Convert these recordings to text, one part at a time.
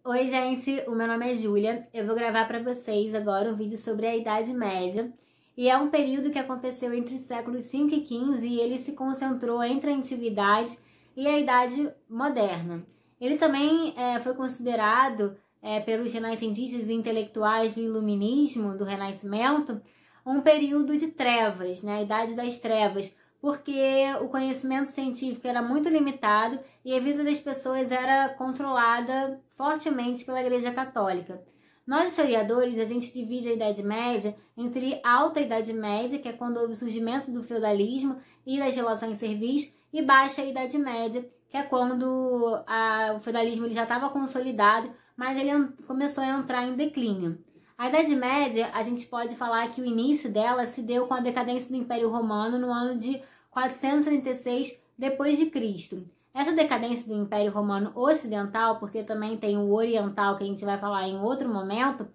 Oi, gente, o meu nome é Júlia. Eu vou gravar para vocês agora um vídeo sobre a Idade Média. E é um período que aconteceu entre os séculos 5 e 15 e ele se concentrou entre a Antiguidade e a Idade Moderna. Ele também foi considerado pelos renascentistas e intelectuais do Iluminismo, do Renascimento, um período de trevas, né? A Idade das Trevas, porque o conhecimento científico era muito limitado e a vida das pessoas era controlada fortemente pela Igreja Católica. Nós, historiadores, a gente divide a Idade Média entre Alta Idade Média, que é quando houve o surgimento do feudalismo e das relações de serviço, e Baixa Idade Média, que é quando o feudalismo ele já estava consolidado, mas ele começou a entrar em declínio. A Idade Média, a gente pode falar que o início dela se deu com a decadência do Império Romano no ano de 436 d.C. Essa decadência do Império Romano Ocidental, porque também tem o Oriental que a gente vai falar em outro momento,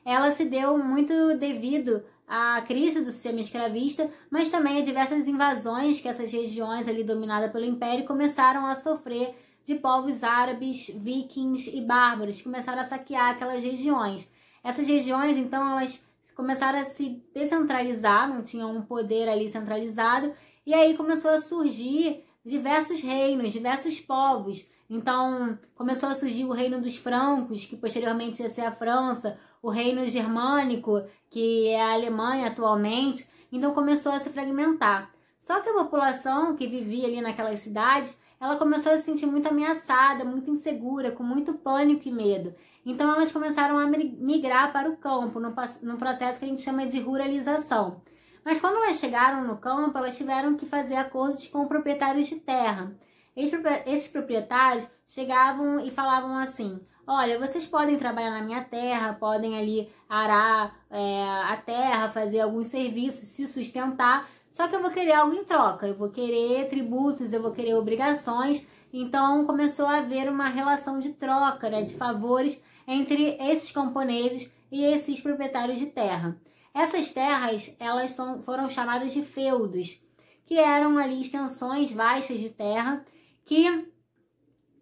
ela se deu muito devido à crise do sistema escravista, mas também a diversas invasões que essas regiões ali dominadas pelo Império começaram a sofrer de povos árabes, vikings e bárbaros, que começaram a saquear aquelas regiões. Essas regiões, então, elas começaram a se descentralizar, não tinham um poder ali centralizado, e aí começou a surgir diversos reinos, diversos povos. Então, começou a surgir o reino dos francos, que posteriormente ia ser a França, o reino germânico, que é a Alemanha atualmente. Então, começou a se fragmentar. Só que a população que vivia ali naquelas cidades, ela começou a se sentir muito ameaçada, muito insegura, com muito pânico e medo. Então, elas começaram a migrar para o campo, num processo que a gente chama de ruralização. Mas quando elas chegaram no campo, elas tiveram que fazer acordos com proprietários de terra. Esses proprietários chegavam e falavam assim: olha, vocês podem trabalhar na minha terra, podem ali arar a terra, fazer alguns serviços, se sustentar, só que eu vou querer algo em troca, eu vou querer tributos, eu vou querer obrigações. Então começou a haver uma relação de troca, né, de favores entre esses camponeses e esses proprietários de terra. Essas terras, elas foram chamadas de feudos, que eram ali extensões vastas de terra, que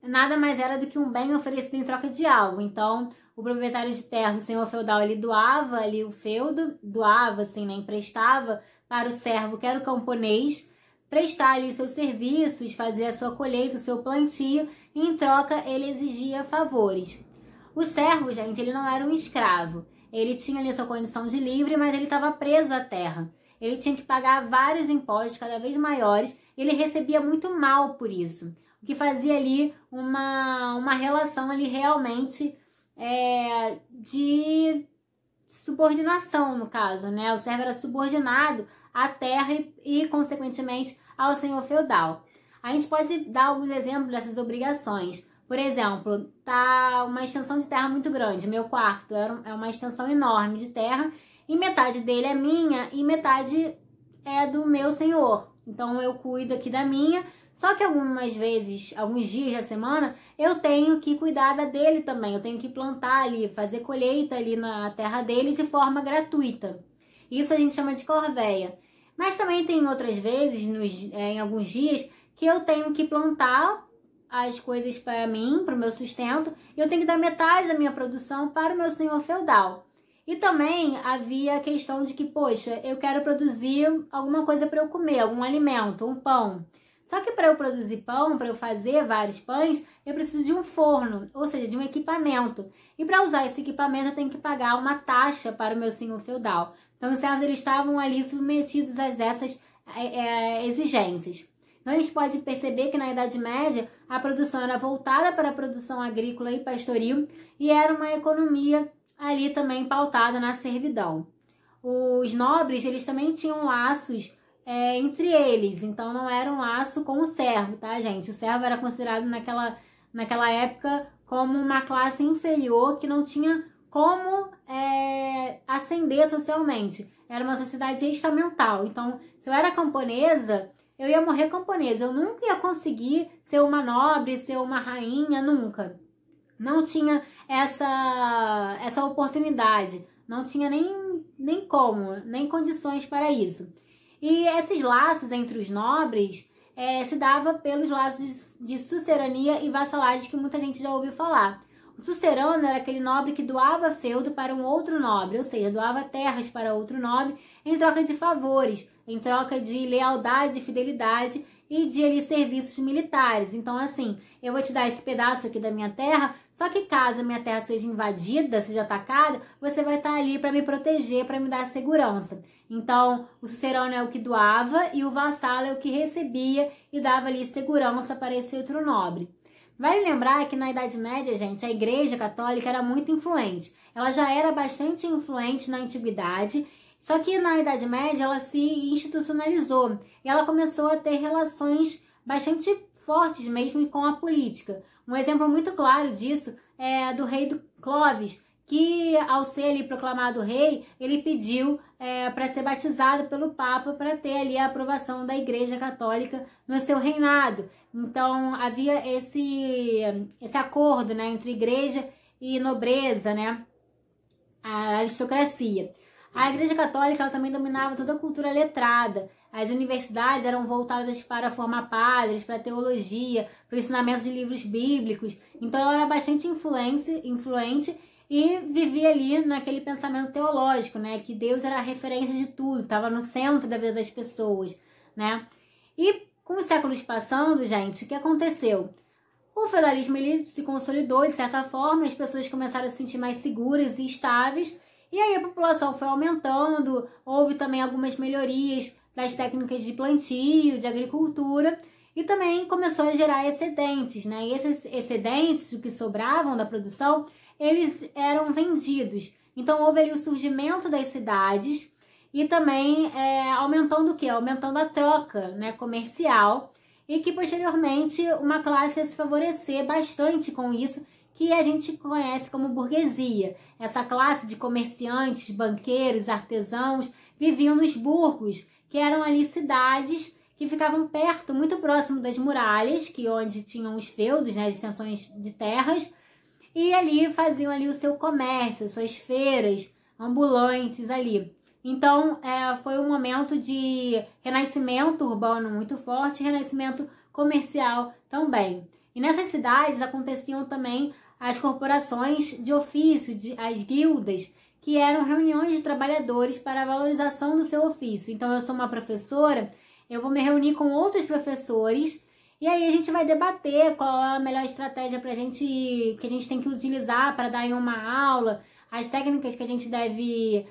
nada mais era do que um bem oferecido em troca de algo. Então, o proprietário de terra, o senhor feudal, ele doava ali o feudo, doava assim, né, emprestava para o servo, que era o camponês, prestar ali seus serviços, fazer a sua colheita, o seu plantio, e em troca ele exigia favores. O servo, gente, ele não era um escravo. Ele tinha ali sua condição de livre, mas ele estava preso à terra. Ele tinha que pagar vários impostos cada vez maiores e ele recebia muito mal por isso. O que fazia ali uma relação ali realmente de subordinação, no caso, né? O servo era subordinado à terra e consequentemente, ao senhor feudal. A gente pode dar alguns exemplos dessas obrigações. Por exemplo, tá uma extensão de terra muito grande. Meu quarto é uma extensão enorme de terra e metade dele é minha e metade é do meu senhor. Então eu cuido aqui da minha, só que algumas vezes, alguns dias da semana, eu tenho que cuidar da dele também. Eu tenho que plantar ali, fazer colheita ali na terra dele de forma gratuita. Isso a gente chama de corvéia. Mas também tem outras vezes, em alguns dias, que eu tenho que plantar as coisas para mim, para o meu sustento, e eu tenho que dar metade da minha produção para o meu senhor feudal. E também havia a questão de que, poxa, eu quero produzir alguma coisa para eu comer, algum alimento, um pão. Só que para eu produzir pão, para eu fazer vários pães, eu preciso de um forno, ou seja, de um equipamento. E para usar esse equipamento, eu tenho que pagar uma taxa para o meu senhor feudal. Então, os servos eles estavam ali submetidos a essas exigências. Então, a gente pode perceber que na Idade Média a produção era voltada para a produção agrícola e pastoril e era uma economia ali também pautada na servidão. Os nobres eles também tinham laços entre eles, então não era um laço com o servo, tá, gente? O servo era considerado naquela época como uma classe inferior que não tinha como ascender socialmente. Era uma sociedade estamental. Então, se eu era camponesa, eu ia morrer camponesa. Eu nunca ia conseguir ser uma nobre, ser uma rainha, nunca. Não tinha essa oportunidade. Não tinha nem como, nem condições para isso. E esses laços entre os nobres se dava pelos laços de sucerania e vassalagem que muita gente já ouviu falar. O sucerano era aquele nobre que doava feudo para um outro nobre, ou seja, doava terras para outro nobre em troca de favores, em troca de lealdade e fidelidade e de ali, serviços militares. Então, assim, eu vou te dar esse pedaço aqui da minha terra, só que caso a minha terra seja invadida, seja atacada, você vai estar ali para me proteger, para me dar segurança. Então, o sucerano é o que doava e o vassalo é o que recebia e dava ali segurança para esse outro nobre. Vale lembrar que na Idade Média, gente, a Igreja Católica era muito influente. Ela já era bastante influente na Antiguidade, só que na Idade Média ela se institucionalizou e ela começou a ter relações bastante fortes mesmo com a política. Um exemplo muito claro disso é do rei do Clovis, que ao ser ali proclamado rei, ele pediu para ser batizado pelo Papa para ter ali a aprovação da Igreja Católica no seu reinado. Então havia esse acordo, né, entre igreja e nobreza, né, a aristocracia. A Igreja Católica ela também dominava toda a cultura letrada. As universidades eram voltadas para formar padres, para teologia, para o ensinamento de livros bíblicos. Então ela era bastante influente e vivia ali naquele pensamento teológico, né? Que Deus era a referência de tudo, estava no centro da vida das pessoas, né? E com os séculos passando, gente, o que aconteceu? O feudalismo ele se consolidou de certa forma, as pessoas começaram a se sentir mais seguras e estáveis, e aí a população foi aumentando, houve também algumas melhorias das técnicas de plantio, de agricultura, e também começou a gerar excedentes, né? E esses excedentes, o que sobravam da produção, eles eram vendidos. Então houve ali o surgimento das cidades e também aumentando o quê? Aumentando a troca, né, comercial, e que posteriormente uma classe ia se favorecer bastante com isso, que a gente conhece como burguesia. Essa classe de comerciantes, banqueiros, artesãos, viviam nos burgos, que eram ali cidades que ficavam perto, muito próximo das muralhas, que onde tinham os feudos, né, as extensões de terras, e ali faziam ali o seu comércio, suas feiras ambulantes ali. Então, foi um momento de renascimento urbano muito forte, renascimento comercial também. E nessas cidades aconteciam também as corporações de ofício, as guildas, que eram reuniões de trabalhadores para a valorização do seu ofício. Então, eu sou uma professora, eu vou me reunir com outros professores e aí a gente vai debater qual é a melhor estratégia que a gente tem que utilizar para dar em uma aula, as técnicas que a gente deve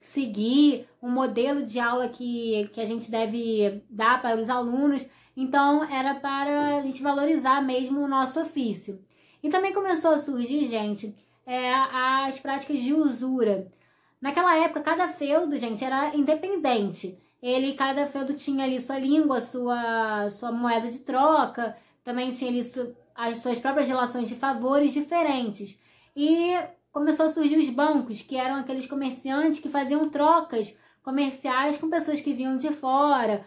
seguir, um modelo de aula que a gente deve dar para os alunos. Então, era para a gente valorizar mesmo o nosso ofício. E também começou a surgir, gente, as práticas de usura. Naquela época, cada feudo, gente, era independente. Cada feudo tinha ali sua língua, sua moeda de troca, também tinha ali as suas próprias relações de favores diferentes. E começou a surgir os bancos, que eram aqueles comerciantes que faziam trocas comerciais com pessoas que vinham de fora,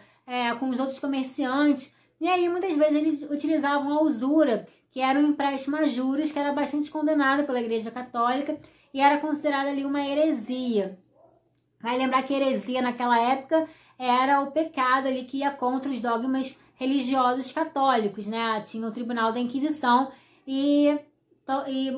com os outros comerciantes. E aí, muitas vezes, eles utilizavam a usura, que era um empréstimo a juros, que era bastante condenado pela Igreja Católica e era considerada ali uma heresia. Vai lembrar que heresia naquela época era o pecado ali que ia contra os dogmas religiosos católicos, né? Tinha o Tribunal da Inquisição e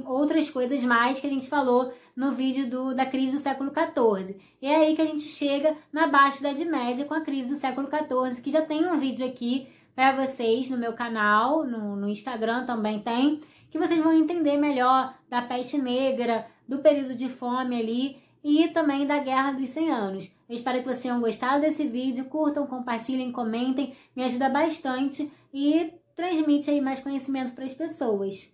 outras coisas mais que a gente falou no vídeo da crise do século XIV. E é aí que a gente chega na Baixa Idade Média com a crise do século XIV, que já tem um vídeo aqui para vocês no meu canal, no Instagram também tem, que vocês vão entender melhor da peste negra, do período de fome ali e também da Guerra dos 100 Anos. Eu espero que vocês tenham gostado desse vídeo, curtam, compartilhem, comentem, me ajuda bastante e transmite aí mais conhecimento para as pessoas.